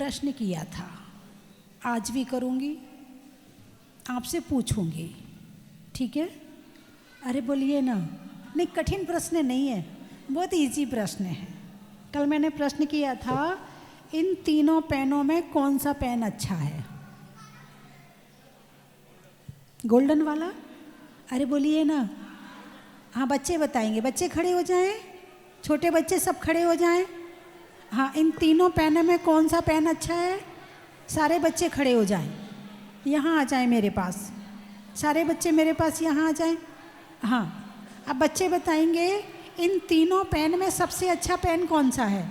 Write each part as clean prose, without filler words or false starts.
प्रश्न किया था, आज भी करूँगी, आपसे पूछूंगी, ठीक है? अरे बोलिए ना। नहीं, कठिन प्रश्न नहीं है, बहुत इजी प्रश्न है। कल मैंने प्रश्न किया था, इन तीनों पेनों में कौन सा पेन अच्छा है? गोल्डन वाला? अरे बोलिए ना। हाँ, बच्चे बताएंगे, बच्चे खड़े हो जाएं, छोटे बच्चे सब खड़े हो जाएं। हाँ, इन तीनों पेनों में कौन सा पेन अच्छा है? सारे बच्चे खड़े हो जाएं, यहाँ आ जाएं मेरे पास, सारे बच्चे मेरे पास यहाँ आ जाएं। हाँ, अब बच्चे बताएंगे इन तीनों पेन में सबसे अच्छा पेन कौन सा है?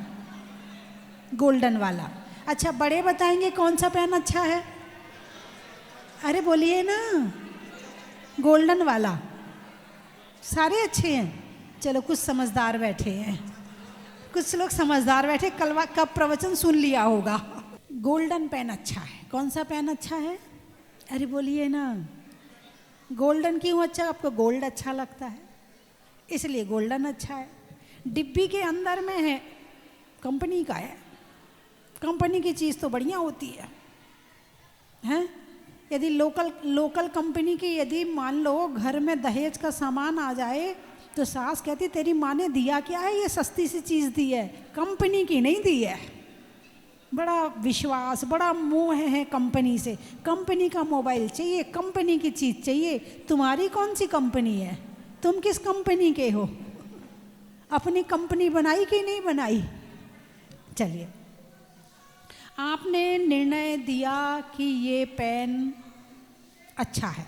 गोल्डन वाला। अच्छा, बड़े बताएंगे कौन सा पेन अच्छा है? अरे बोलिए ना, गोल्डन वाला। सारे अच्छे हैं? चलो, कुछ समझदार बैठे हैं, कुछ लोग समझदार बैठे, कल का प्रवचन सुन लिया होगा। गोल्डन पेन अच्छा है। कौन सा पेन अच्छा है? अरे बोलिए ना। गोल्डन क्यों अच्छा? आपको गोल्ड अच्छा लगता है इसलिए गोल्डन अच्छा है। डिब्बी के अंदर में है, कंपनी का है, कंपनी की चीज़ तो बढ़िया होती है, हैं? यदि लोकल कंपनी की यदि मान लो घर में दहेज का सामान आ जाए तो सास कहती तेरी माँ ने दिया क्या है, ये सस्ती सी चीज़ दी है, कंपनी की नहीं दी है। बड़ा विश्वास, बड़ा मोह है कंपनी से। कंपनी का मोबाइल चाहिए, कंपनी की चीज़ चाहिए। तुम्हारी कौन सी कंपनी है? तुम किस कंपनी के हो? अपनी कंपनी बनाई कि नहीं बनाई? चलिए, आपने निर्णय दिया कि ये पेन अच्छा है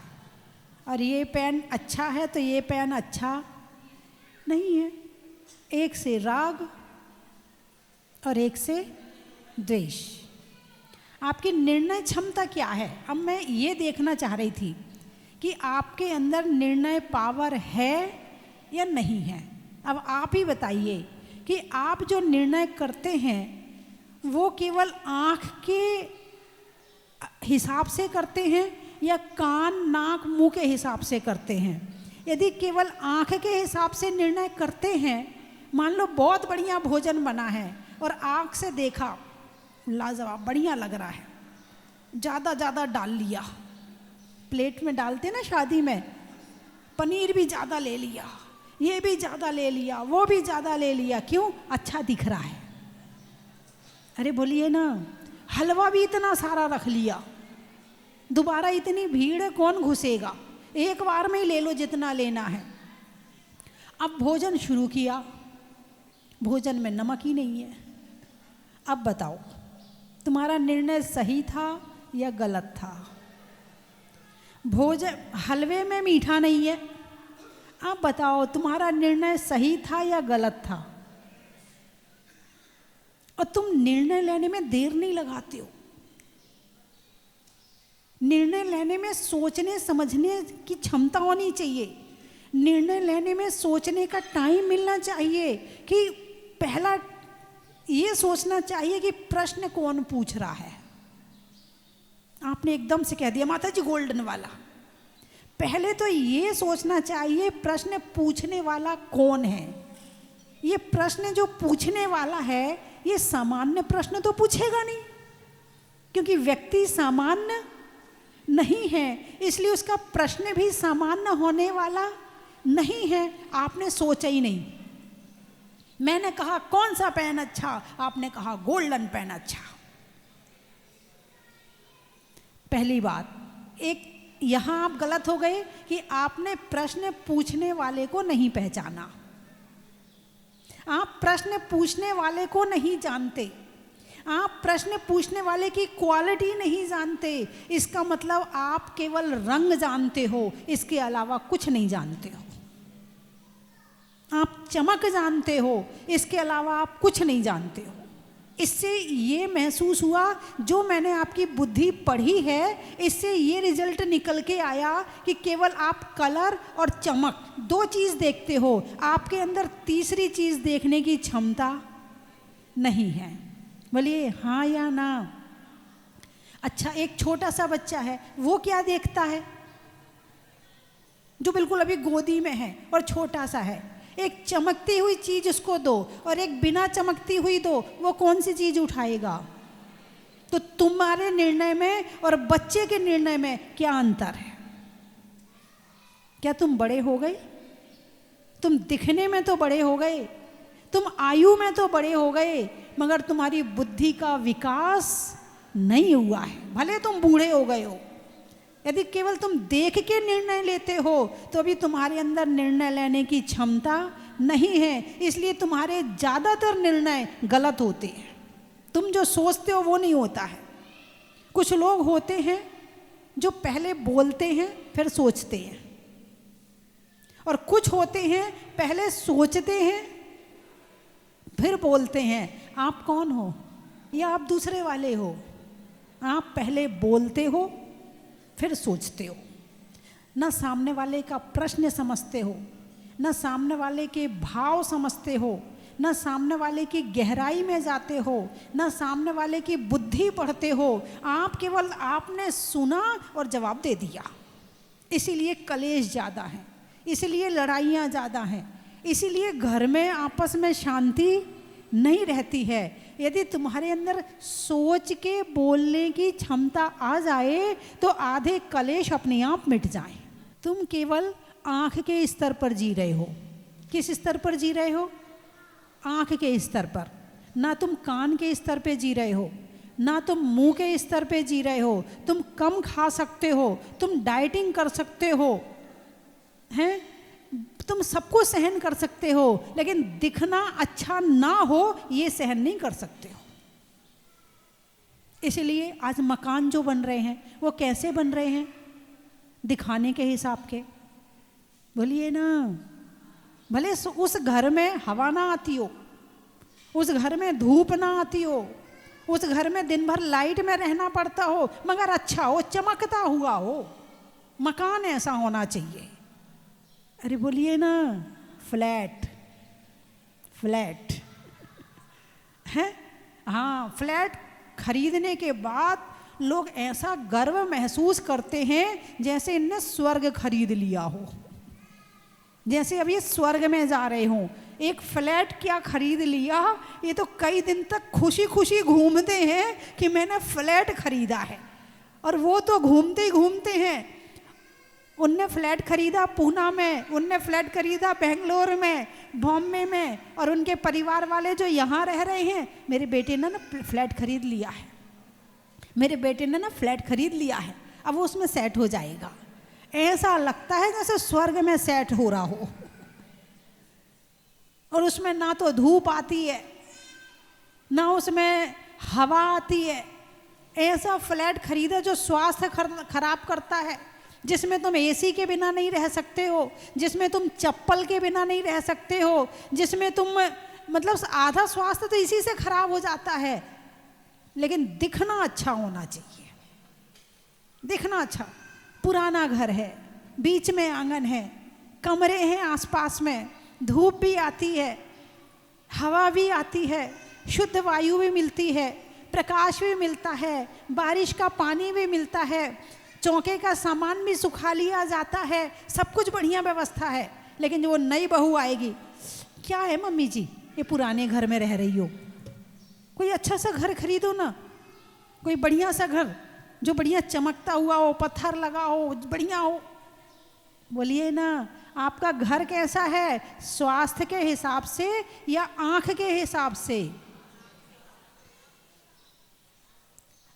और ये पेन अच्छा है तो ये पेन अच्छा नहीं है। एक से राग और एक से द्वेष। आपकी निर्णय क्षमता क्या है? अब मैं ये देखना चाह रही थी कि आपके अंदर निर्णय पावर है या नहीं है। अब आप ही बताइए कि आप जो निर्णय करते हैं वो केवल आँख के हिसाब से करते हैं या कान, नाक, मुंह के हिसाब से करते हैं? यदि केवल आँख के हिसाब से निर्णय करते हैं, मान लो बहुत बढ़िया भोजन बना है और आँख से देखा लाजवाब बढ़िया लग रहा है, ज़्यादा डाल लिया, प्लेट में डालते ना शादी में, पनीर भी ज़्यादा ले लिया, ये भी ज़्यादा ले लिया, वो भी ज़्यादा ले लिया, क्यों? अच्छा दिख रहा है। अरे बोलिए ना। हलवा भी इतना सारा रख लिया, दोबारा इतनी भीड़ है, कौन घुसेगा? एक बार में ही ले लो जितना लेना है। अब भोजन शुरू किया, भोजन में नमक ही नहीं है। अब बताओ तुम्हारा निर्णय सही था या गलत था? भोजन, हलवे में मीठा नहीं है, अब बताओ तुम्हारा निर्णय सही था या गलत था? और तुम निर्णय लेने में देर नहीं लगाते हो। निर्णय लेने में सोचने समझने की क्षमता होनी चाहिए। निर्णय लेने में सोचने का टाइम मिलना चाहिए कि पहला ये सोचना चाहिए कि प्रश्न कौन पूछ रहा है। आपने एकदम से कह दिया माता जी गोल्डन वाला। पहले तो ये सोचना चाहिए प्रश्न पूछने वाला कौन है। ये प्रश्न जो पूछने वाला है ये सामान्य प्रश्न तो पूछेगा नहीं, क्योंकि व्यक्ति सामान्य नहीं है, इसलिए उसका प्रश्न भी सामान्य होने वाला नहीं है। आपने सोचा ही नहीं। मैंने कहा कौन सा पेन अच्छा, आपने कहा गोल्डन पेन अच्छा। पहली बात, एक यहां आप गलत हो गए कि आपने प्रश्न पूछने वाले को नहीं पहचाना। आप प्रश्न पूछने वाले को नहीं जानते, आप प्रश्न पूछने वाले की क्वालिटी नहीं जानते। इसका मतलब आप केवल रंग जानते हो, इसके अलावा कुछ नहीं जानते हो। आप चमक जानते हो, इसके अलावा आप कुछ नहीं जानते हो। इससे ये महसूस हुआ, जो मैंने आपकी बुद्धि पढ़ी है, इससे ये रिजल्ट निकल के आया कि केवल आप कलर और चमक दो चीज़ देखते हो, आपके अंदर तीसरी चीज़ देखने की क्षमता नहीं है। बोलिए हाँ या ना। अच्छा, एक छोटा सा बच्चा है, वो क्या देखता है? जो बिल्कुल अभी गोदी में है और छोटा सा है, एक चमकती हुई चीज उसको दो और एक बिना चमकती हुई दो, वो कौन सी चीज उठाएगा? तो तुम्हारे निर्णय में और बच्चे के निर्णय में क्या अंतर है? क्या तुम बड़े हो गए? तुम दिखने में तो बड़े हो गए, तुम आयु में तो बड़े हो गए, मगर तुम्हारी बुद्धि का विकास नहीं हुआ है। भले तुम बूढ़े हो गए हो, यदि केवल तुम देख के निर्णय लेते हो तो अभी तुम्हारे अंदर निर्णय लेने की क्षमता नहीं है, इसलिए तुम्हारे ज़्यादातर निर्णय गलत होते हैं। तुम जो सोचते हो वो नहीं होता है। कुछ लोग होते हैं जो पहले बोलते हैं फिर सोचते हैं, और कुछ होते हैं पहले सोचते हैं फिर बोलते हैं। आप कौन हो? या आप दूसरे वाले हो? आप पहले बोलते हो फिर सोचते हो, ना सामने वाले का प्रश्न समझते हो, ना सामने वाले के भाव समझते हो, ना सामने वाले की गहराई में जाते हो, ना सामने वाले की बुद्धि पढ़ते हो। आप केवल आपने सुना और जवाब दे दिया। इसीलिए कलेश ज़्यादा है, इसीलिए लड़ाइयाँ ज़्यादा हैं, इसीलिए घर में आपस में शांति नहीं रहती है। यदि तुम्हारे अंदर सोच के बोलने की क्षमता आ जाए तो आधे कलेश अपने आप मिट जाएं। तुम केवल आँख के स्तर पर जी रहे हो। किस स्तर पर जी रहे हो? आँख के स्तर पर। ना तुम कान के स्तर पे जी रहे हो, ना तुम मुंह के स्तर पे जी रहे हो। तुम कम खा सकते हो, तुम डाइटिंग कर सकते हो, हैं, तुम सबको सहन कर सकते हो, लेकिन दिखना अच्छा ना हो ये सहन नहीं कर सकते हो। इसलिए आज मकान जो बन रहे हैं वो कैसे बन रहे हैं? दिखाने के हिसाब के। बोलिए ना। भले उस घर में हवा ना आती हो, उस घर में धूप ना आती हो, उस घर में दिन भर लाइट में रहना पड़ता हो, मगर अच्छा हो, चमकता हुआ हो। मकान ऐसा होना चाहिए। अरे बोलिए ना, फ्लैट। फ्लैट है, हाँ, फ्लैट खरीदने के बाद लोग ऐसा गर्व महसूस करते हैं जैसे इनने स्वर्ग खरीद लिया हो, जैसे अब ये स्वर्ग में जा रहे हों। एक फ्लैट क्या खरीद लिया, ये तो कई दिन तक खुशी खुशी घूमते हैं कि मैंने फ्लैट खरीदा है। और वो तो घूमते ही घूमते हैं। उनने फ्लैट खरीदा पूना में, उनने फ्लैट खरीदा बेंगलोर में, बॉम्बे में, और उनके परिवार वाले जो यहाँ रह रहे हैं, मेरे बेटे ने ना फ्लैट खरीद लिया है, मेरे बेटे ने ना फ्लैट खरीद लिया है, अब वो उसमें सेट हो जाएगा। ऐसा लगता है जैसे स्वर्ग में सेट हो रहा हो। और उसमें ना तो धूप आती है, ना उसमें हवा आती है। ऐसा फ्लैट खरीदा जो स्वास्थ्य खराब करता है, जिसमें तुम एसी के बिना नहीं रह सकते हो, जिसमें तुम चप्पल के बिना नहीं रह सकते हो, जिसमें तुम मतलब आधा स्वास्थ्य तो इसी से खराब हो जाता है। लेकिन दिखना अच्छा होना चाहिए, दिखना अच्छा। पुराना घर है, बीच में आंगन है, कमरे हैं आसपास में, धूप भी आती है, हवा भी आती है, शुद्ध वायु भी मिलती है, प्रकाश भी मिलता है, बारिश का पानी भी मिलता है, चौके का सामान भी सुखा लिया जाता है, सब कुछ बढ़िया व्यवस्था है। लेकिन जो वो नई बहू आएगी, क्या है मम्मी जी, ये पुराने घर में रह रही हो, कोई अच्छा सा घर खरीदो ना, कोई बढ़िया सा घर जो बढ़िया चमकता हुआ हो, पत्थर लगा हो, बढ़िया हो। बोलिए ना, आपका घर कैसा है? स्वास्थ्य के हिसाब से या आंख के हिसाब से?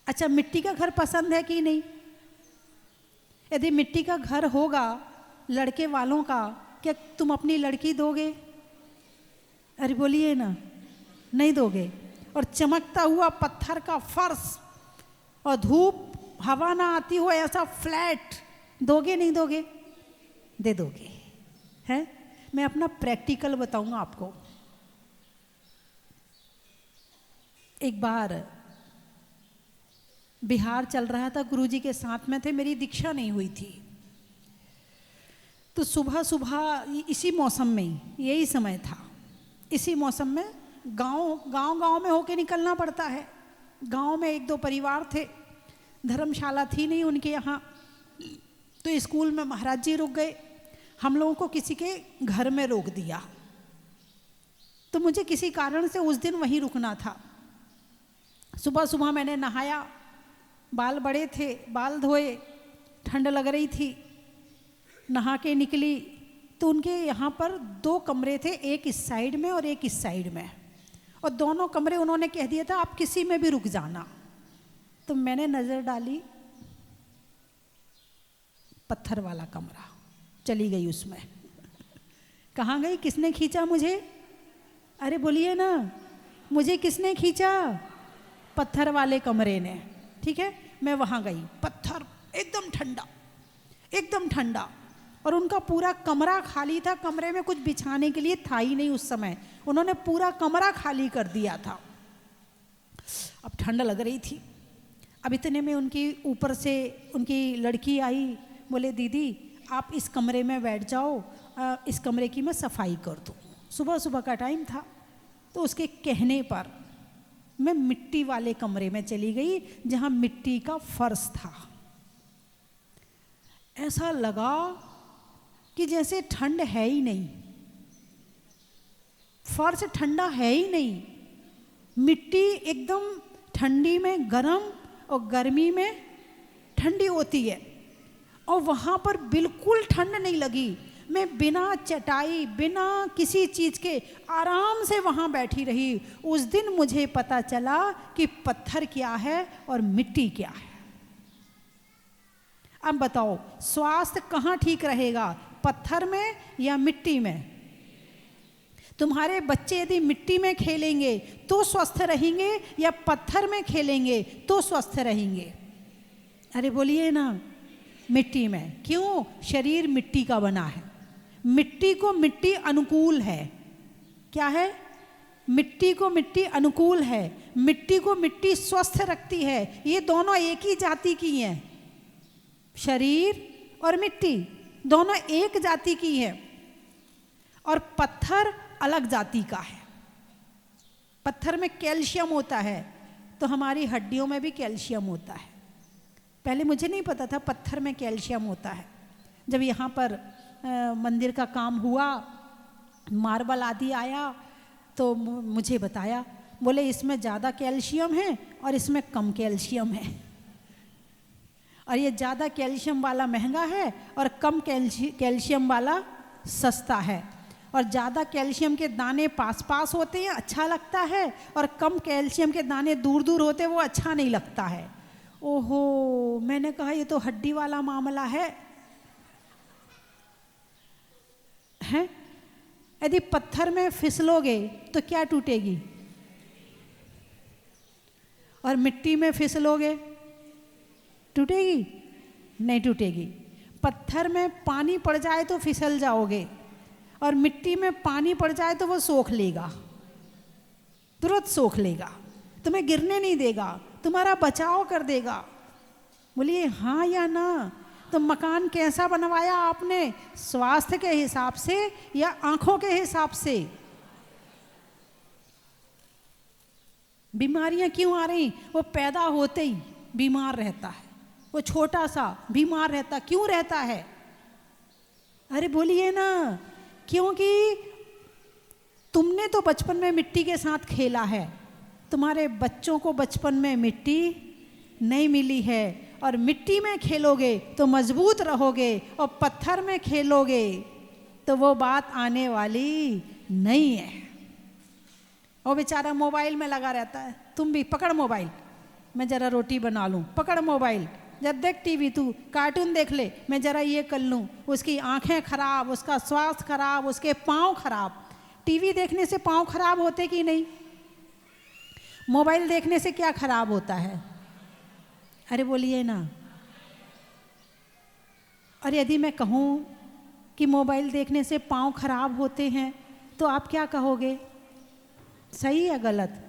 अच्छा, मिट्टी का घर पसंद है कि नहीं? यदि मिट्टी का घर होगा लड़के वालों का, क्या तुम अपनी लड़की दोगे? अरे बोलिए ना, नहीं दोगे। और चमकता हुआ पत्थर का फर्श और धूप हवा ना आती हो ऐसा फ्लैट दोगे नहीं दोगे? दे दोगे, है? मैं अपना प्रैक्टिकल बताऊंगा आपको। एक बार बिहार चल रहा था, गुरुजी के साथ में थे, मेरी दीक्षा नहीं हुई थी, तो सुबह सुबह इसी मौसम में, यही समय था, इसी मौसम में गांव में होके निकलना पड़ता है। गांव में एक दो परिवार थे, धर्मशाला थी नहीं उनके यहाँ, तो स्कूल में महाराज जी रुक गए, हम लोगों को किसी के घर में रोक दिया। तो मुझे किसी कारण से उस दिन वहीं रुकना था। सुबह सुबह मैंने नहाया, बाल बड़े थे, बाल धोए, ठंड लग रही थी, नहा के निकली तो उनके यहाँ पर 2 कमरे थे, एक इस साइड में और एक इस साइड में, और दोनों कमरे उन्होंने कह दिया था आप किसी में भी रुक जाना। तो मैंने नज़र डाली, पत्थर वाला कमरा, चली गई उसमें। कहाँ गई? किसने खींचा मुझे? अरे बोलिए ना, मुझे किसने खींचा? पत्थर वाले कमरे ने। ठीक है, मैं वहाँ गई, पत्थर एकदम ठंडा, एकदम ठंडा, और उनका पूरा कमरा खाली था, कमरे में कुछ बिछाने के लिए था ही नहीं उस समय, उन्होंने पूरा कमरा खाली कर दिया था। अब ठंड लग रही थी। अब इतने में उनकी ऊपर से उनकी लड़की आई, बोले दीदी आप इस कमरे में बैठ जाओ, इस कमरे की मैं सफाई कर दूँ। सुबह सुबह का टाइम था, तो उसके कहने पर मैं मिट्टी वाले कमरे में चली गई जहाँ मिट्टी का फर्श था। ऐसा लगा कि जैसे ठंड है ही नहीं, फर्श ठंडा है ही नहीं, मिट्टी एकदम ठंडी में गर्म और गर्मी में ठंडी होती है, और वहाँ पर बिल्कुल ठंड नहीं लगी। मैं बिना चटाई, बिना किसी चीज़ के आराम से वहाँ बैठी रही। उस दिन मुझे पता चला कि पत्थर क्या है और मिट्टी क्या है। अब बताओ स्वास्थ्य कहाँ ठीक रहेगा, पत्थर में या मिट्टी में? तुम्हारे बच्चे यदि मिट्टी में खेलेंगे तो स्वस्थ रहेंगे या पत्थर में खेलेंगे तो स्वस्थ रहेंगे? अरे बोलिए ना, मिट्टी में। क्यों? शरीर मिट्टी का बना है, मिट्टी को मिट्टी अनुकूल है। क्या है? मिट्टी को मिट्टी अनुकूल है, मिट्टी को मिट्टी स्वस्थ रखती है। ये दोनों एक ही जाति की हैं, शरीर और मिट्टी दोनों एक जाति की है, और पत्थर अलग जाति का है। पत्थर में कैल्शियम होता है, तो हमारी हड्डियों में भी कैल्शियम होता है। पहले मुझे नहीं पता था पत्थर में कैल्शियम होता है। जब यहाँ पर मंदिर का काम हुआ, मार्बल आदि आया, तो मुझे बताया, बोले इसमें ज़्यादा कैल्शियम है और इसमें कम कैल्शियम है, और ये ज़्यादा कैल्शियम वाला महंगा है और कम कैल्शियम वाला सस्ता है, और ज़्यादा कैल्शियम के दाने पास पास होते हैं अच्छा लगता है, और कम कैल्शियम के दाने दूर दूर होते हैं वो अच्छा नहीं लगता है। ओहो, मैंने कहा ये तो हड्डी वाला मामला है। यदि पत्थर में फिसलोगे तो क्या टूटेगी, और मिट्टी में फिसलोगे टूटेगी? नहीं टूटेगी। पत्थर में पानी पड़ जाए तो फिसल जाओगे, और मिट्टी में पानी पड़ जाए तो वो सोख लेगा, तुरंत सोख लेगा, तुम्हें गिरने नहीं देगा, तुम्हारा बचाव कर देगा। बोलिए हाँ या ना? तो मकान कैसा बनवाया आपने, स्वास्थ्य के हिसाब से या आंखों के हिसाब से? बीमारियां क्यों आ रही? वो पैदा होते ही बीमार रहता है, वो छोटा सा बीमार रहता, क्यों रहता है? अरे बोलिए ना, क्योंकि तुमने तो बचपन में मिट्टी के साथ खेला है, तुम्हारे बच्चों को बचपन में मिट्टी नहीं मिली है, और मिट्टी में खेलोगे तो मजबूत रहोगे, और पत्थर में खेलोगे तो वो बात आने वाली नहीं है। वो बेचारा मोबाइल में लगा रहता है, तुम भी पकड़ मोबाइल, मैं ज़रा रोटी बना लूँ, पकड़ मोबाइल, जब देख टीवी, तू कार्टून देख ले, मैं ज़रा ये कर लूँ। उसकी आंखें खराब, उसका स्वास्थ्य खराब, उसके पाँव खराब। टीवी देखने से पाँव खराब होते कि नहीं? मोबाइल देखने से क्या खराब होता है? अरे बोलिए ना। और यदि मैं कहूँ कि मोबाइल देखने से पाँव खराब होते हैं तो आप क्या कहोगे, सही या गलत?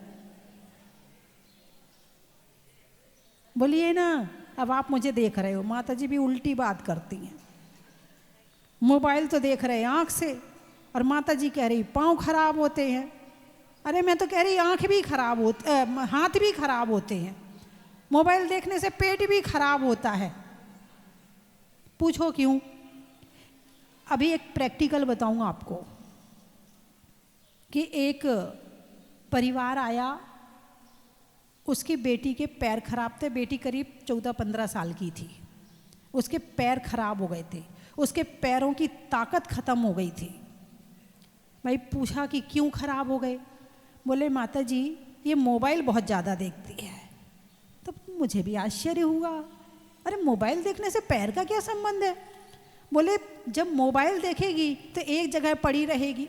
बोलिए ना। अब आप मुझे देख रहे हो, माता जी भी उल्टी बात करती हैं। मोबाइल तो देख रहे हैं आँख से, और माता जी कह रही पाँव खराब होते हैं। अरे मैं तो कह रही आँख भी खराब होते, हाथ भी खराब होते हैं। मोबाइल देखने से पेट भी खराब होता है। पूछो क्यों? अभी एक प्रैक्टिकल बताऊंगा आपको कि एक परिवार आया, उसकी बेटी के पैर खराब थे, बेटी करीब 14-15 साल की थी, उसके पैर खराब हो गए थे, उसके पैरों की ताकत ख़त्म हो गई थी। भाई पूछा कि क्यों खराब हो गए? बोले माता जी ये मोबाइल बहुत ज़्यादा देखती है। तो मुझे भी आश्चर्य हुआ, अरे मोबाइल देखने से पैर का क्या संबंध है? बोले जब मोबाइल देखेगी तो एक जगह पड़ी रहेगी,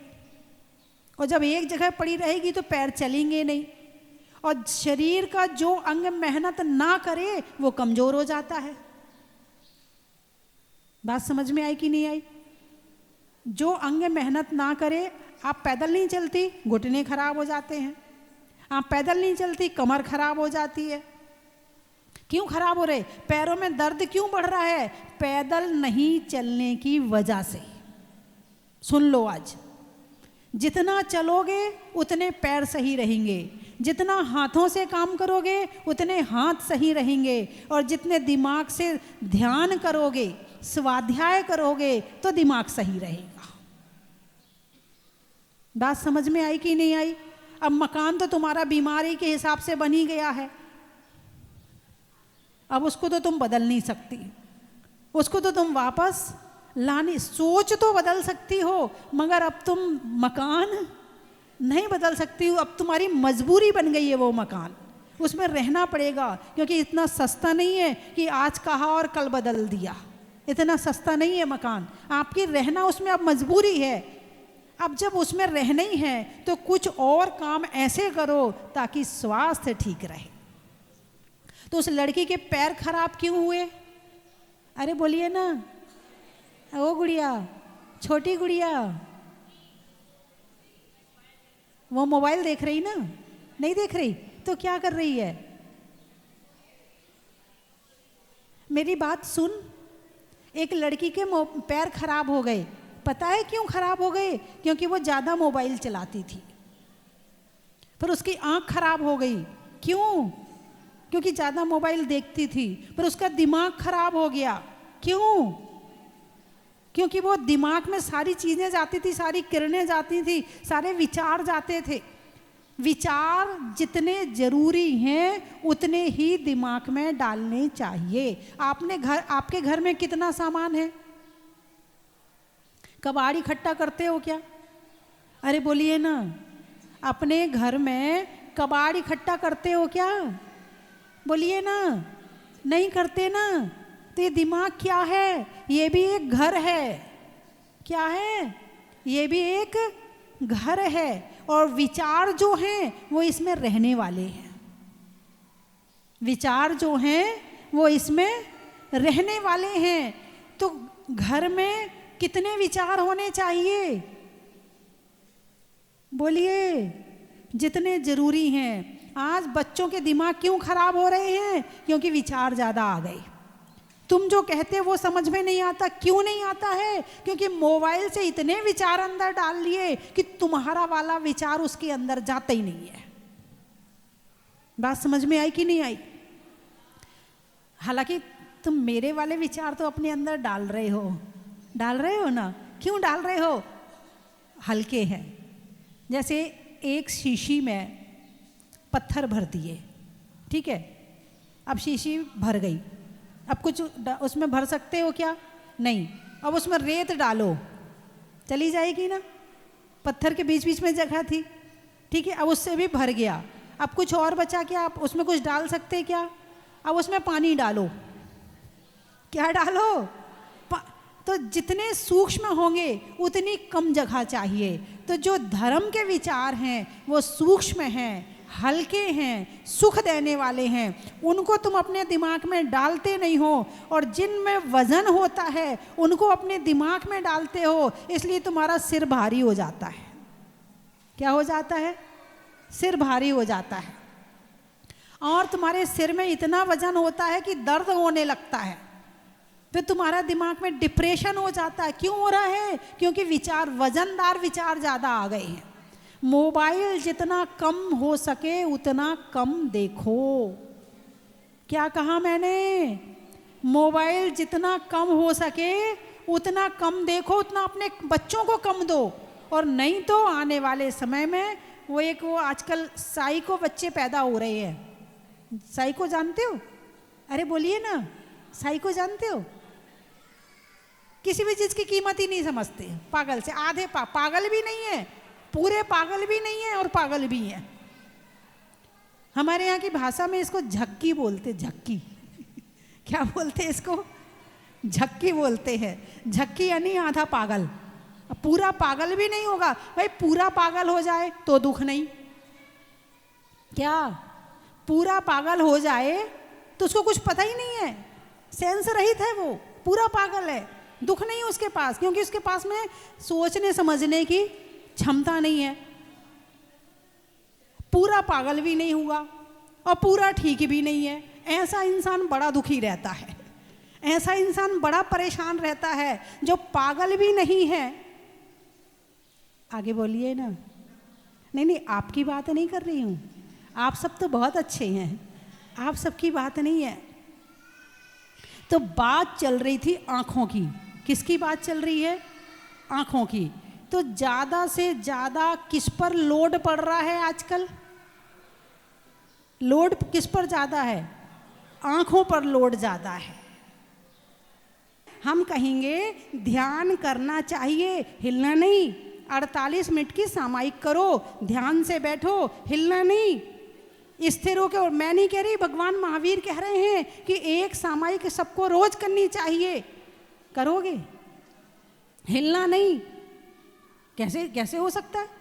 और जब एक जगह पड़ी रहेगी तो पैर चलेंगे नहीं, और शरीर का जो अंग मेहनत ना करे वो कमज़ोर हो जाता है। बात समझ में आई कि नहीं आई? जो अंग मेहनत ना करे, आप पैदल नहीं चलती, घुटने खराब हो जाते हैं। आप पैदल नहीं चलती, कमर खराब हो जाती है। क्यों खराब हो रहे? पैरों में दर्द क्यों बढ़ रहा है? पैदल नहीं चलने की वजह से। सुन लो, आज जितना चलोगे उतने पैर सही रहेंगे, जितना हाथों से काम करोगे उतने हाथ सही रहेंगे, और जितने दिमाग से ध्यान करोगे, स्वाध्याय करोगे तो दिमाग सही रहेगा। बात समझ में आई कि नहीं आई? अब मकान तो तुम्हारा बीमारी के हिसाब से बन ही गया है, अब उसको तो तुम बदल नहीं सकती, उसको तो तुम वापस लाने, सोच तो बदल सकती हो मगर अब तुम मकान नहीं बदल सकती हो। अब तुम्हारी मजबूरी बन गई है वो मकान, उसमें रहना पड़ेगा, क्योंकि इतना सस्ता नहीं है कि आज कहा और कल बदल दिया। इतना सस्ता नहीं है मकान, आपकी रहना उसमें अब मजबूरी है। अब जब उसमें रहना ही है तो कुछ और काम ऐसे करो ताकि स्वास्थ्य ठीक रहे। तो उस लड़की के पैर खराब क्यों हुए? अरे बोलिए ना, ओ गुड़िया, छोटी गुड़िया, वो मोबाइल देख रही ना? नहीं देख रही तो क्या कर रही है? मेरी बात सुन, एक लड़की के पैर खराब हो गए, पता है क्यों खराब हो गए? क्योंकि वो ज़्यादा मोबाइल चलाती थी। फिर उसकी आंख खराब हो गई, क्यों? क्योंकि ज़्यादा मोबाइल देखती थी। फिर उसका दिमाग खराब हो गया, क्यों? क्योंकि वो दिमाग में सारी चीज़ें जाती थी, सारी किरणें जाती थी, सारे विचार जाते थे। विचार जितने जरूरी हैं उतने ही दिमाग में डालने चाहिए। आपके घर में कितना सामान है? कबाड़ इकट्ठा करते हो क्या? अरे बोलिए ना, अपने घर में कबाड़ इकट्ठा करते हो क्या? बोलिए ना, नहीं करते ना। तो ये दिमाग क्या है? ये भी एक घर है। क्या है? ये भी एक घर है, और विचार जो हैं वो इसमें रहने वाले हैं। विचार जो हैं वो इसमें रहने वाले हैं। तो घर में कितने विचार होने चाहिए? बोलिए, जितने जरूरी हैं। आज बच्चों के दिमाग क्यों खराब हो रहे हैं? क्योंकि विचार ज़्यादा आ गए। तुम जो कहते हो वो समझ में नहीं आता। क्यों नहीं आता है? क्योंकि मोबाइल से इतने विचार अंदर डाल लिए कि तुम्हारा वाला विचार उसके अंदर जाता ही नहीं है। बात समझ में आई कि नहीं आई? हालांकि तुम मेरे वाले विचार तो अपने अंदर डाल रहे हो ना। क्यों डाल रहे हो? हल्के हैं। जैसे एक शीशी में पत्थर भर दिए, ठीक है, अब शीशी भर गई, अब कुछ उसमें भर सकते हो क्या? नहीं। अब उसमें रेत डालो, चली जाएगी ना? पत्थर के बीच बीच में जगह थी, ठीक है, अब उससे भी भर गया। अब कुछ और बचा क्या? आप उसमें कुछ डाल सकते क्या? अब उसमें पानी डालो। क्या डालो? तो जितने सूक्ष्म होंगे उतनी कम जगह चाहिए। तो जो धर्म के विचार हैं वो सूक्ष्म हैं, हल्के हैं, सुख देने वाले हैं, उनको तुम अपने दिमाग में डालते नहीं हो। और जिनमें वजन होता है उनको अपने दिमाग में डालते हो, इसलिए तुम्हारा सिर भारी हो जाता है। क्या हो जाता है? सिर भारी हो जाता है। और तुम्हारे सिर में इतना वजन होता है कि दर्द होने लगता है। फिर तुम्हारा दिमाग में डिप्रेशन हो जाता है। क्यों हो रहा है? क्योंकि विचार, वजनदार विचार ज़्यादा आ गए हैं। मोबाइल जितना कम हो सके उतना कम देखो। क्या कहा मैंने? मोबाइल जितना कम हो सके उतना कम देखो, उतना अपने बच्चों को कम दो। और नहीं तो आने वाले समय में वो आजकल साइको बच्चे पैदा हो रहे हैं। साई को जानते हो? अरे बोलिए ना, साई को जानते हो? किसी भी चीज की कीमत ही नहीं समझते, पागल से आधे पागल भी नहीं है, पूरे पागल भी नहीं है और पागल भी है। हमारे यहाँ की भाषा में इसको झक्की बोलते, झक्की। क्या बोलते हैं इसको? झक्की बोलते हैं। झक्की यानी आधा पागल। पूरा पागल भी नहीं होगा भाई, पूरा पागल हो जाए तो दुख नहीं, क्या पूरा पागल हो जाए तो उसको कुछ पता ही नहीं है, सेंस रहित है वो, पूरा पागल है, दुख नहीं उसके पास, क्योंकि उसके पास में सोचने समझने की क्षमता नहीं है। पूरा पागल भी नहीं हुआ और पूरा ठीक भी नहीं है, ऐसा इंसान बड़ा दुखी रहता है, ऐसा इंसान बड़ा परेशान रहता है जो पागल भी नहीं है। आगे बोलिए ना। नहीं नहीं, आपकी बात नहीं कर रही हूँ, आप सब तो बहुत अच्छे हैं, आप सबकी बात नहीं है। तो बात चल रही थी आँखों की। किसकी बात चल रही है? आँखों की। तो ज़्यादा से ज़्यादा किस पर लोड पड़ रहा है आजकल? लोड किस पर ज़्यादा है? आँखों पर लोड ज़्यादा है। हम कहेंगे ध्यान करना चाहिए, हिलना नहीं। 48 मिनट की सामायिक करो, ध्यान से बैठो, हिलना नहीं, स्थिर होकर। और मैं नहीं कह रही, भगवान महावीर कह रहे हैं कि एक सामायिक सबको रोज करनी चाहिए। करोगे? हिलना नहीं, कैसे कैसे हो सकता है?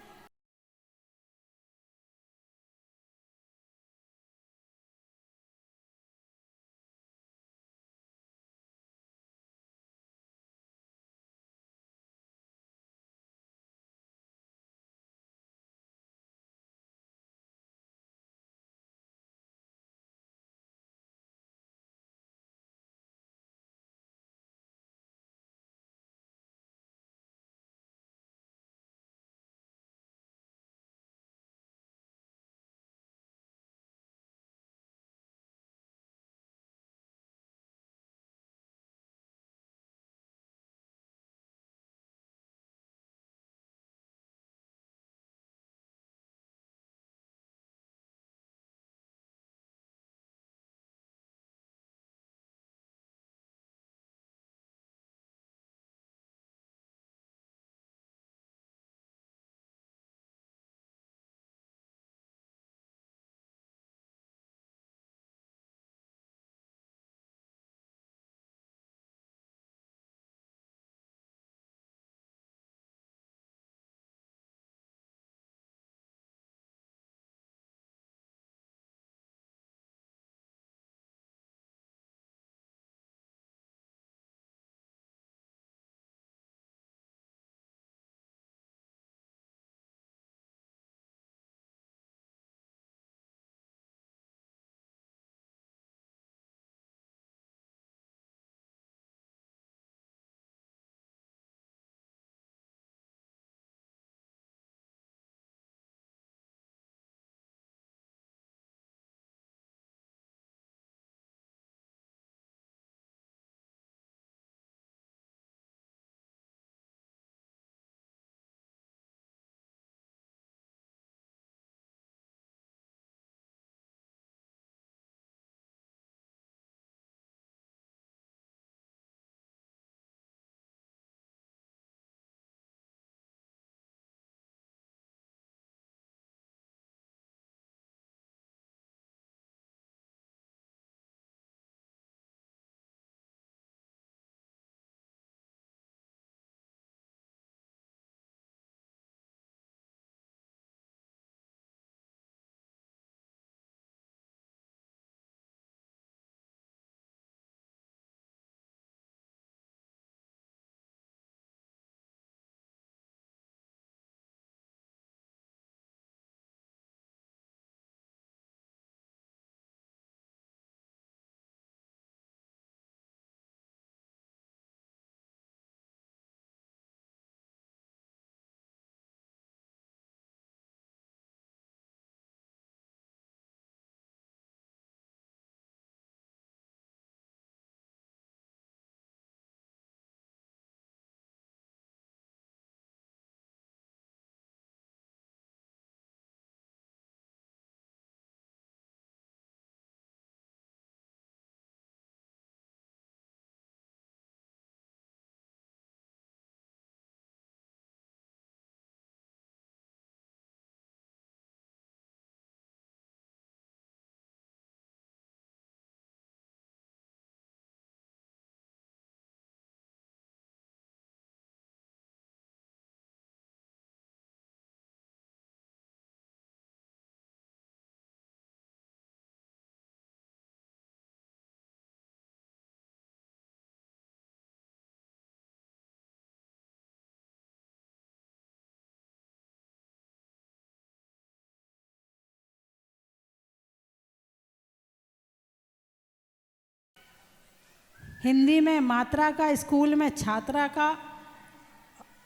हिंदी में मात्रा का, स्कूल में छात्रा का,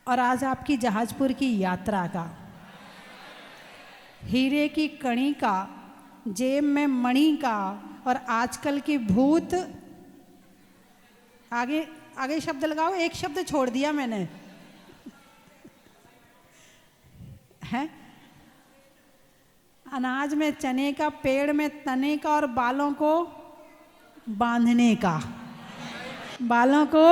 और आज आपकी जहाजपुर की यात्रा का। हीरे की कणी का, जेब में मणि का, और आजकल की भूत। आगे आगे शब्द लगाओ, एक शब्द छोड़ दिया मैंने है। अनाज में चने का, पेड़ में तने का, और बालों को बांधने का। बालों को,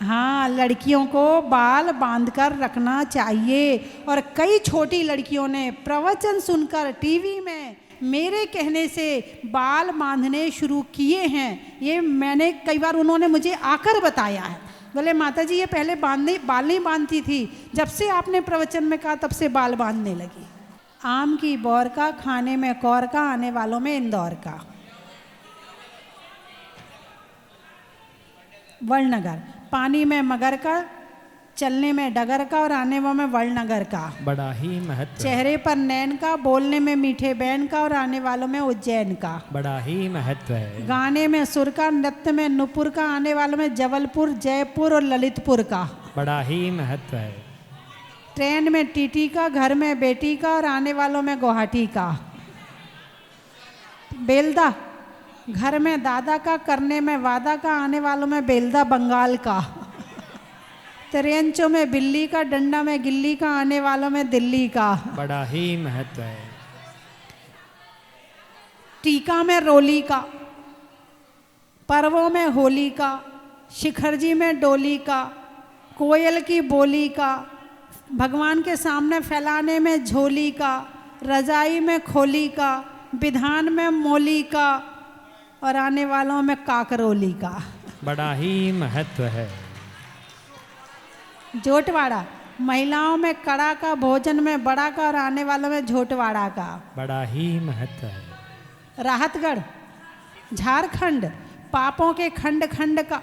हाँ, लड़कियों को बाल बांधकर रखना चाहिए। और कई छोटी लड़कियों ने प्रवचन सुनकर टीवी में मेरे कहने से बाल बांधने शुरू किए हैं। ये मैंने कई बार, उन्होंने मुझे आकर बताया है। बोले माता जी ये पहले बाल नहीं बांधती थी, जब से आपने प्रवचन में कहा तब से बाल बांधने लगी। आम की बौर का, खाने में कौर का, आने वालों में इंदौर का। वर्णनगर, पानी में मगर का, चलने में डगर का, और आने में वर्णनगर का। बड़ा ही महत्व। चेहरे पर नैन का, बोलने में मीठे बैन का, और आने वालों में उज्जैन का। बड़ा ही महत्व है। गाने में सुर का, नृत्य में नुपुर का, आने वालों में जबलपुर, जयपुर और ललितपुर का। बड़ा ही महत्व है। ट्रेन में टीटी का, घर में बेटी का, और आने वालों में गुवाहाटी का। बेलदा, घर में दादा का, करने में वादा का, आने वालों में बेलदा बंगाल का। त्रेंचों में बिल्ली का, डंडा में गिल्ली का, आने वालों में दिल्ली का। बड़ा ही महत्व है। टीका में रोली का, पर्वों में होली का, शिखरजी में डोली का, कोयल की बोली का, भगवान के सामने फैलाने में झोली का, रजाई में खोली का, विधान में मोली का, और आने वालों में काकरोली का। बड़ा ही महत्व है। जोटवाड़ा, महिलाओं में कड़ा का, भोजन में बड़ा का, और आने वालों में झोटवाड़ा का। बड़ा ही महत्व है। राहतगढ़, झारखंड, पापों के खंड खंड का,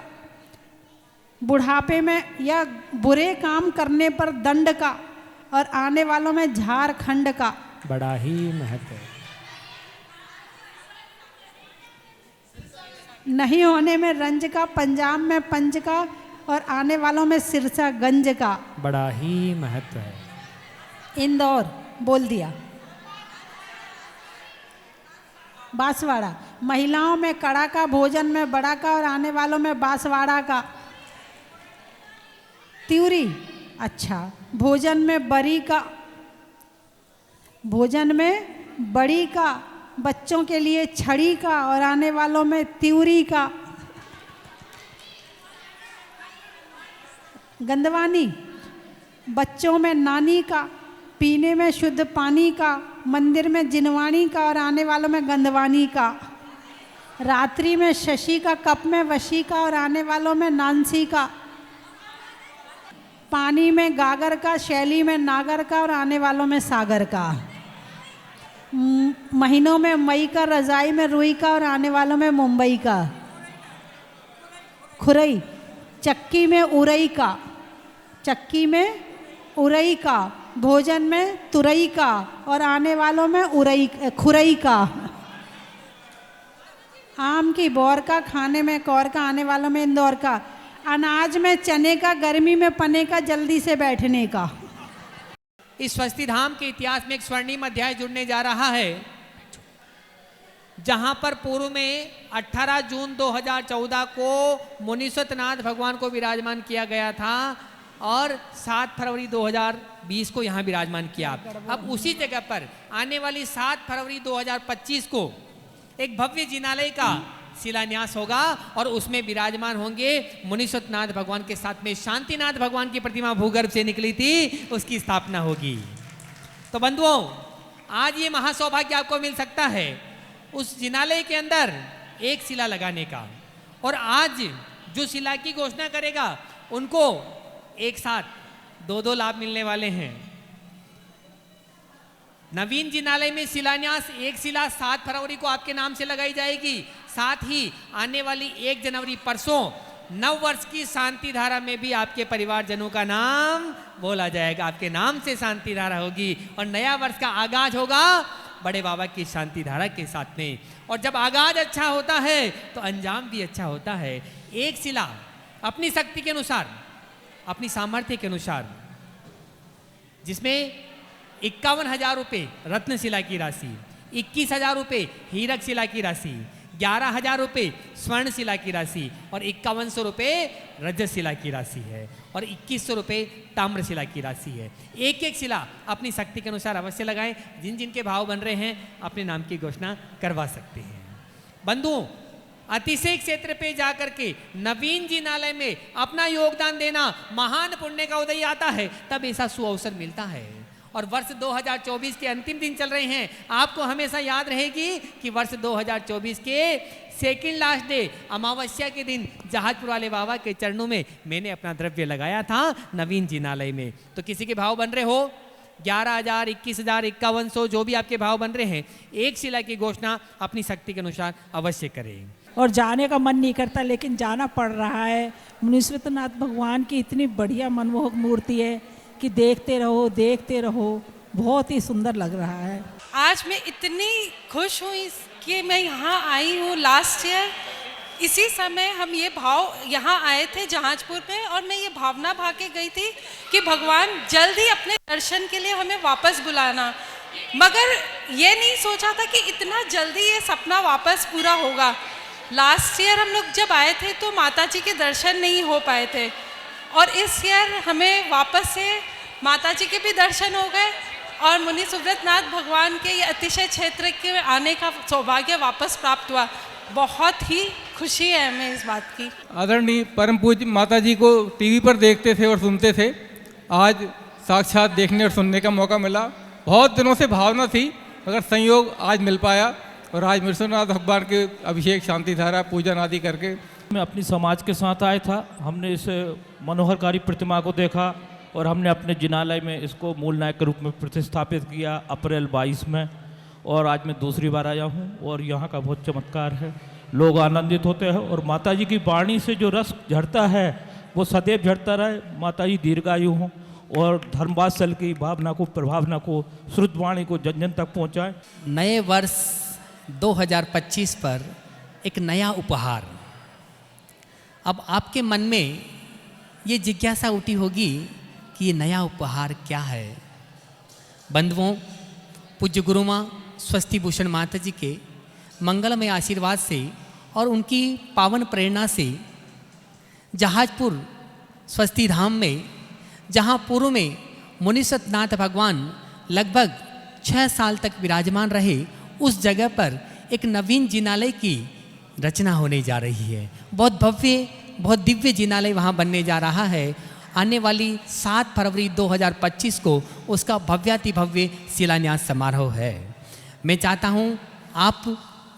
बुढ़ापे में या बुरे काम करने पर दंड का, और आने वालों में झारखंड का। बड़ा ही महत्व है। नहीं होने में रंज का, पंजाब में पंज का, और आने वालों में सिरसा गंज का। बड़ा ही महत्व है। इंदौर बोल दिया। बांसवाड़ा, महिलाओं में कड़ा का, भोजन में बड़ा का, और आने वालों में बांसवाड़ा का। त्यूरी, अच्छा, भोजन में बड़ी का, भोजन में बड़ी का, बच्चों के लिए छड़ी का, और आने वालों में त्यूरी का। गंदवानी, बच्चों में नानी का, पीने में शुद्ध पानी का, मंदिर में जिनवानी का, और आने वालों में गंदवानी का। रात्रि में शशि का, कप में वशी का, और आने वालों में नानसी का। पानी में गागर का, शैली में नागर का, और आने वालों में सागर का। महीनों में मई का, रजाई में रुई का, और आने वालों में मुंबई का। खुरई, चक्की में उरई का, चक्की में उरई का, भोजन में तुरई का, और आने वालों में खुरई का। आम की बौर का, खाने में कौर का, आने वालों में इंदौर का। अनाज में चने का, गर्मी में पने का, जल्दी से बैठने का। इस स्वस्ति धाम के इतिहास में एक स्वर्णिम अध्याय जुड़ने जा रहा है, जहां पर पूर्व में 18 जून 2014 को मुनीश्वरनाथ भगवान को विराजमान किया गया था, और 7 फरवरी 2020 को यहाँ विराजमान किया। अब उसी जगह पर आने वाली 7 फरवरी 2025 को एक भव्य जिनालय का शिलान्यास होगा, और उसमें विराजमान होंगे मुनीश्वरनाथ भगवान के साथ में शांतिनाथ भगवान की प्रतिमा भूगर्भ से निकली थी, उसकी स्थापना होगी। तो बंधुओं, आज ये महासौभाग्य आपको मिल सकता है उस जिनालय के अंदर एक शिला लगाने का, और आज जो शिला की घोषणा करेगा उनको एक साथ 2-2 लाभ मिलने वाले हैं। नवीन जिनालय में शिलान्यास, एक शिला 7 फरवरी को आपके नाम से लगाई जाएगी। साथ ही आने वाली 1 जनवरी परसों नव वर्ष की शांति धारा में भी आपके परिवारजनों का नाम बोला जाएगा, आपके नाम से शांति धारा होगी, और नया वर्ष का आगाज होगा बड़े बाबा की शांति धारा के साथ में। और जब आगाज अच्छा होता है तो अंजाम भी अच्छा होता है। एक शिला अपनी शक्ति के अनुसार, अपनी सामर्थ्य के अनुसार, जिसमें 51,000 रुपये रत्न शिला की राशि, 21,000 रुपये हीरक शिला की राशि, 11,000 रुपये स्वर्ण शिला की राशि और 5100 रुपये रजत शिला की राशि है और 2100 रुपये ताम्र शिला की राशि है। एक एक शिला अपनी शक्ति के अनुसार अवश्य लगाएं। जिन जिन के भाव बन रहे हैं अपने नाम की घोषणा करवा सकते हैं। बंधुओं, अतिशय क्षेत्र पे जाकर के नवीन जिनालय में अपना योगदान देना महान पुण्य का उदय आता है, तब ऐसा सुअवसर मिलता है। और वर्ष 2024 के अंतिम दिन चल रहे हैं। आपको हमेशा याद रहेगी कि वर्ष 2024 के सेकंड लास्ट डे अमावस्या के दिन जहाजपुर वाले बाबा के चरणों में मैंने अपना द्रव्य लगाया था नवीन जिनालय में। तो किसी के भाव बन रहे हो 11,000, 21,000, 5100, जो भी आपके भाव बन रहे हैं, एक शिला की घोषणा अपनी शक्ति के अनुसार अवश्य करें। और जाने का मन नहीं करता लेकिन जाना पड़ रहा है। मुनीश्वरनाथ भगवान की इतनी बढ़िया मनमोहक मूर्ति है कि देखते रहो, बहुत ही सुंदर लग रहा है। आज मैं इतनी खुश हूँ कि मैं यहाँ आई हूँ। लास्ट ईयर इसी समय हम ये भाव यहाँ आए थे जहाजपुर में, और मैं ये भावना भा के गई थी कि भगवान जल्द ही अपने दर्शन के लिए हमें वापस बुलाना, मगर ये नहीं सोचा था कि इतना जल्दी ये सपना वापस पूरा होगा। लास्ट ईयर हम लोग जब आए थे तो माता जी के दर्शन नहीं हो पाए थे, और इस ईयर हमें वापस से माता जी के भी दर्शन हो गए और मुनि सुब्रतनाथ भगवान के ये अतिशय क्षेत्र के आने का सौभाग्य वापस प्राप्त हुआ। बहुत ही खुशी है हमें इस बात की। आदरणीय परम पूज्य माता जी को टीवी पर देखते थे और सुनते थे, आज साक्षात देखने और सुनने का मौका मिला। बहुत दिनों से भावना थी, मगर संयोग आज मिल पाया और आज मुनीश्वरनाथ भगवान के अभिषेक, शांति धारा, पूजन आदि करके मैं अपनी समाज के साथ आया था। हमने इस मनोहरकारी प्रतिमा को देखा और हमने अपने जिनालय में इसको मूल नायक के रूप में प्रतिस्थापित किया अप्रैल 22 में, और आज मैं दूसरी बार आया हूँ और यहाँ का बहुत चमत्कार है। लोग आनंदित होते हैं और माता जी की वाणी से जो रस झरता है वो सदैव झरता रहे। माता जी दीर्घायु हों और धर्मवात्सल की भावना को, प्रभावना को, श्रुत वाणी को जन जन तक पहुँचाएँ। नए वर्ष 2025 पर एक नया उपहार। अब आपके मन में ये जिज्ञासा उठी होगी कि ये नया उपहार क्या है। बंधुओं, पूज्य गुरु माँ स्वस्ति भूषण माता जी के मंगलमय आशीर्वाद से और उनकी पावन प्रेरणा से जहाजपुर स्वस्ति धाम में, जहाँ पूर्व में मुनीश्वरनाथ भगवान लगभग 6 साल तक विराजमान रहे, उस जगह पर एक नवीन जिनालय की रचना होने जा रही है। बहुत भव्य, बहुत दिव्य जिनालय वहाँ बनने जा रहा है। आने वाली 7 फरवरी 2025 को उसका भव्याति भव्य शिलान्यास समारोह है। मैं चाहता हूँ आप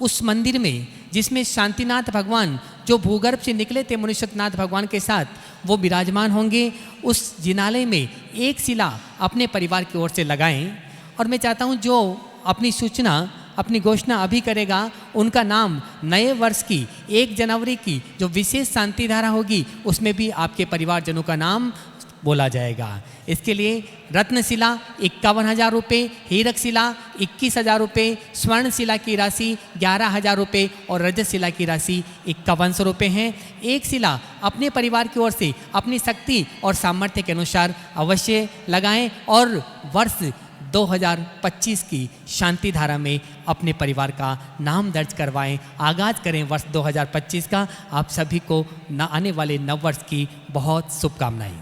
उस मंदिर में, जिसमें शांतिनाथ भगवान जो भूगर्भ से निकले थे मुनीश्वरनाथ भगवान के साथ, वो विराजमान होंगे। उस जिनालय में एक शिला अपने परिवार की ओर से लगाएं। और मैं चाहता हूँ जो अपनी सूचना, अपनी घोषणा अभी करेगा, उनका नाम नए वर्ष की 1 जनवरी की जो विशेष शांति धारा होगी उसमें भी आपके परिवारजनों का नाम बोला जाएगा। इसके लिए रत्नशिला 51,000 रुपये, हीरक शिला 21,000 रुपये, स्वर्ण शिला की राशि 11,000 रुपये और रजत शिला की राशि 5100 रुपये हैं। एक शिला अपने परिवार की ओर से अपनी शक्ति और सामर्थ्य के अनुसार अवश्य लगाएं और वर्ष 2025 की शांति धारा में अपने परिवार का नाम दर्ज करवाएं। आगाज करें वर्ष 2025 का। आप सभी को आने वाले नव वर्ष की बहुत शुभकामनाएं।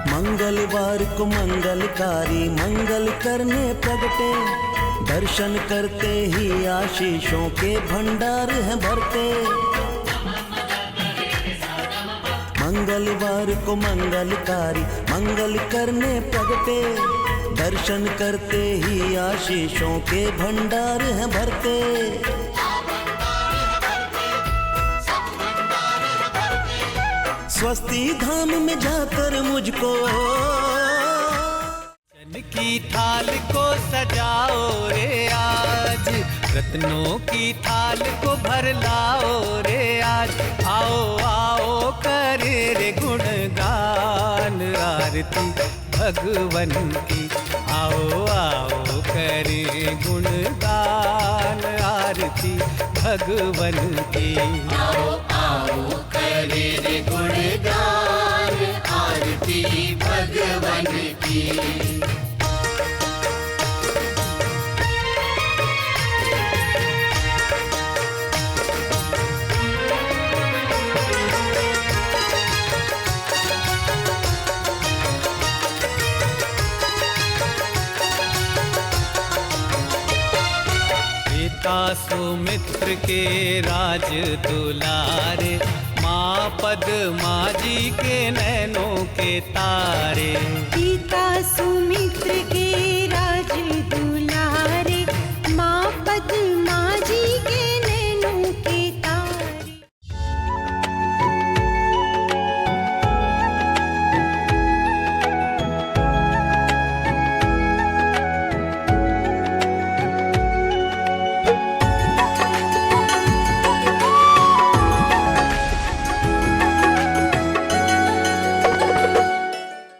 मंगलवार को मंगलकारी मंगल करने प्रगटे, दर्शन करते ही आशीषों के भंडार हैं भरते। मंगलवार को मंगलकारी मंगल करने प्रगटे, दर्शन करते ही आशीषों के भंडार हैं भरते। स्वस्ति धाम में जाकर मुझको चन की थाल को सजाओ रे आज, रत्नों की थाल को भर लाओ रे आज। आओ आओ करे रे गुणगान, आरती भगवन की। आओ आओ करें गुणगान आरती भगवन की। आओ आओ करें गुणगान आरती भगवन की। सुमित्र के राज दुलारे, माँ पद्मा जी के नैनों के तारे। पिता सुमित्र